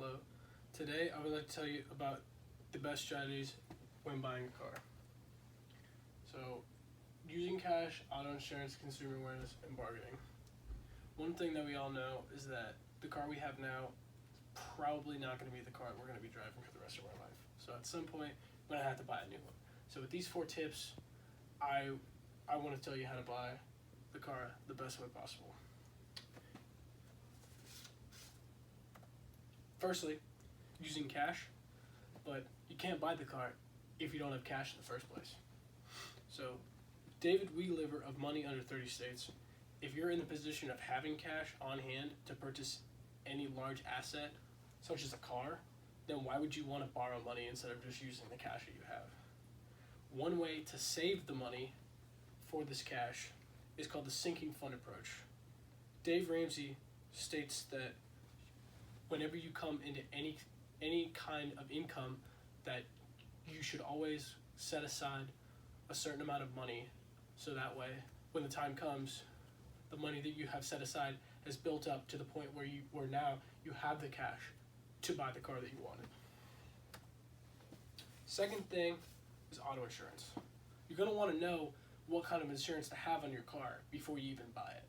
Hello. Today I would like to tell you about the best strategies when buying a car. So, using cash, auto insurance, consumer awareness, and bargaining. One thing that we all know is that the car we have now is probably not going to be the car we're going to be driving for the rest of our life. So at some point, we're going to have to buy a new one. So with these 4 tips, I want to tell you how to buy the car the best way possible. Firstly, using cash, but you can't buy the car if you don't have cash in the first place. So, David Wheeliver of Money Under 30 states, if you're in the position of having cash on hand to purchase any large asset, such as a car, then why would you want to borrow money instead of just using the cash that you have? One way to save the money for this cash is called the sinking fund approach. Dave Ramsey states that whenever you come into any kind of income, that you should always set aside a certain amount of money, so that way when the time comes, the money that you have set aside has built up to the point where now you have the cash to buy the car that you wanted. Second thing is auto insurance. You're going to want to know what kind of insurance to have on your car before you even buy it,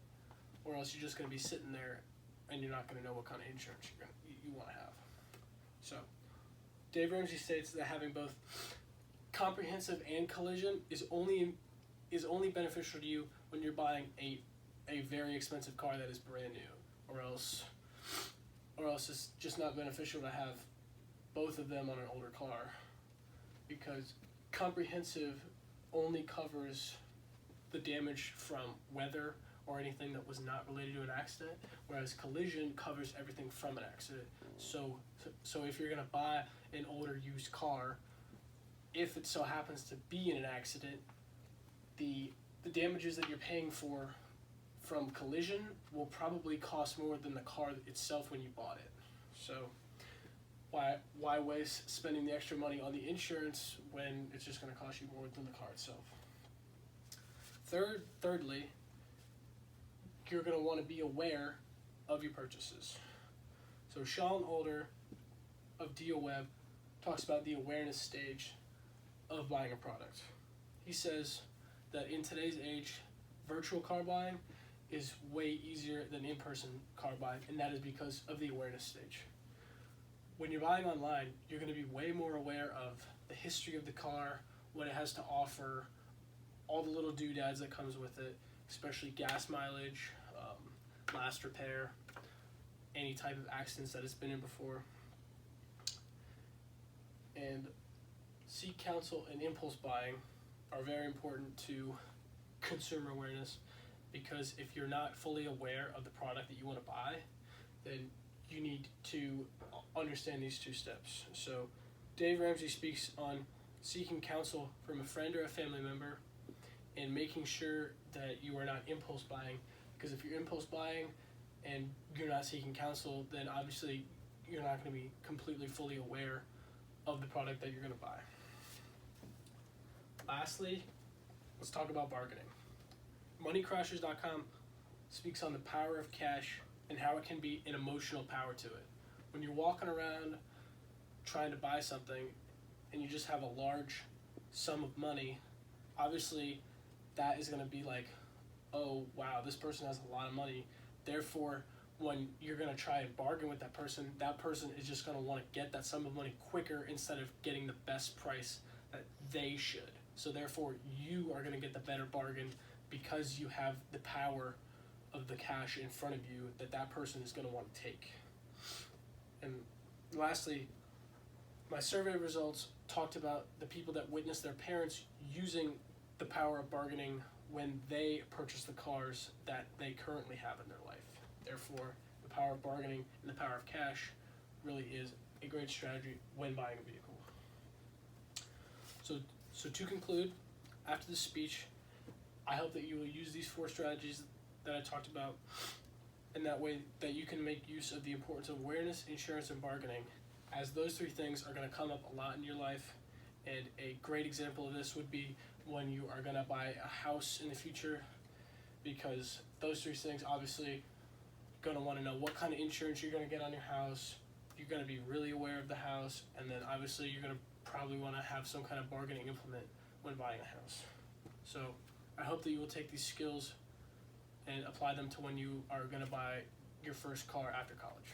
or else you're just going to be sitting there and you're not going to know what kind of insurance you want to have. So, Dave Ramsey states that having both comprehensive and collision is only beneficial to you when you're buying a very expensive car that is brand new, or else it's just not beneficial to have both of them on an older car, because comprehensive only covers the damage from weather or anything that was not related to an accident, whereas collision covers everything from an accident. So if you're going to buy an older used car, if it so happens to be in an accident, the damages that you're paying for from collision will probably cost more than the car itself when you bought it. So why waste spending the extra money on the insurance when it's just going to cost you more than the car itself? Thirdly, you're going to want to be aware of your purchases. So Sean Older of DealWeb talks about the awareness stage of buying a product. He says that in today's age, virtual car buying is way easier than in-person car buying, and that is because of the awareness stage. When you're buying online, you're going to be way more aware of the history of the car, what it has to offer, all the little doodads that comes with it, especially gas mileage, last repair, any type of accidents that it's been in before. And seek counsel and impulse buying are very important to consumer awareness, because if you're not fully aware of the product that you want to buy, then you need to understand these 2 steps. So Dave Ramsey speaks on seeking counsel from a friend or a family member, and making sure that you are not impulse buying, because if you're impulse buying and you're not seeking counsel, then obviously you're not going to be completely fully aware of the product that you're going to buy. Lastly, let's talk about bargaining. Moneycrashers.com speaks on the power of cash and how it can be an emotional power to it. When you're walking around trying to buy something and you just have a large sum of money, obviously that is going to be like, oh wow, this person has a lot of money. Therefore, when you're going to try and bargain with that person is just going to want to get that sum of money quicker instead of getting the best price that they should. So therefore, you are going to get the better bargain because you have the power of the cash in front of you that person is going to want to take. And lastly, my survey results talked about the people that witnessed their parents using the power of bargaining when they purchase the cars that they currently have in their life. Therefore, the power of bargaining and the power of cash really is a great strategy when buying a vehicle. So to conclude, after this speech, I hope that you will use these 4 strategies that I talked about, and that way that you can make use of the importance of awareness, insurance, and bargaining, as those 3 things are going to come up a lot in your life. And a great example of this would be when you are going to buy a house in the future, because those 3 things obviously going to want to know what kind of insurance you're going to get on your house, you're going to be really aware of the house, and then obviously you're going to probably want to have some kind of bargaining implement when buying a house. So I hope that you will take these skills and apply them to when you are going to buy your first car after college.